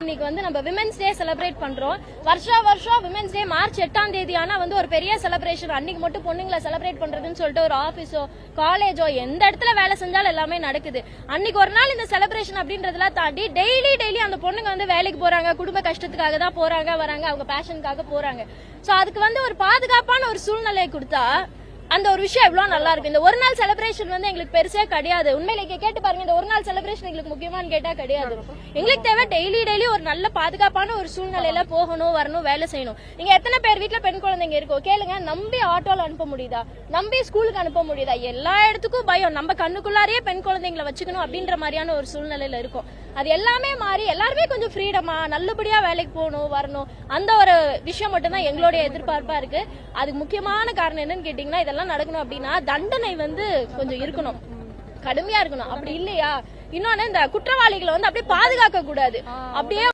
இன்னைக்கு வந்து நம்ம விமென்ஸ் டே செலிப்ரேட் பண்றோம். வருஷம் விமென்ஸ் டே மார்ச் 8ஆம் தேதி ஆனா வந்து ஒரு பெரிய செலிப்ரேஷன். அன்னைக்கு மட்டும் பொண்ணுங்களை செலிப்ரேட் பண்றதுன்னு சொல்லிட்டு ஒரு ஆபீஸோ காலேஜோ எந்த இடத்துல வேலை செஞ்சாலும் எல்லாமே நடக்குது. அன்னைக்கு ஒரு நாள் இந்த செலிப்ரேஷன் அப்படின்றதெல்லாம் தாண்டி டெய்லி அந்த பொண்ணுங்க வந்து வேலைக்கு போறாங்க, குடும்ப கஷ்டத்துக்காக தான் போறாங்க வராங்க, அவங்க பேஷனுக்காக போறாங்க. சோ அதுக்கு வந்து ஒரு பாதுகாப்பான ஒரு சூழ்நிலையை கொடுத்தா அந்த ஒரு விஷயம் எவ்வளவு நல்லா இருக்கு. இந்த ஒரு நாள் செலிப்ரேஷன் வந்து எங்களுக்கு பெருசே கிடையாது. உண்மையில கேட்டு பாருங்க, இந்த ஒரு நாள் செலிப்ரேஷன் எங்களுக்கு முக்கியமானு கேட்டா கிடையாது. எங்களுக்கு தேவை டெய்லி ஒரு நல்ல பாதுகாப்பான ஒரு சூழ்நிலையில போகணும், வரணும், வேலை செய்யணும். நீங்க எத்தனை பேர் வீட்டுல பெண் குழந்தைங்க இருக்கோ கேளுங்க. நம்பி ஆட்டோல அனுப்ப முடியுதா? நம்பி ஸ்கூலுக்கு அனுப்ப முடியுதா? எல்லா இடத்துக்கும் பயம். நம்ம கண்ணுக்குள்ளாரே பெண் குழந்தைங்களை வச்சுக்கணும் அப்படின்ற மாதிரியான ஒரு சூழ்நிலையில இருக்கும். அது எல்லாமே மாறி எல்லாருமே கொஞ்சம் ஃப்ரீடமா நல்லபடியா வேலைக்கு போகணும், வரணும், அந்த ஒரு விஷயம் மட்டும் தான் எங்களுடைய எதிர்பார்ப்பா இருக்கு. அதுக்கு முக்கியமான காரணம் என்னன்னு கேட்டீங்கன்னா, இதெல்லாம் நடக்கணும் அப்படின்னா தண்டனை வந்து கொஞ்சம் இருக்கணும், கடுமையா இருக்கணும். அப்படி இல்லையா இன்னொன்னு இந்த குற்றவாளிகளை வந்து அப்படியே பாதுகாக்க கூடாது. அப்படியே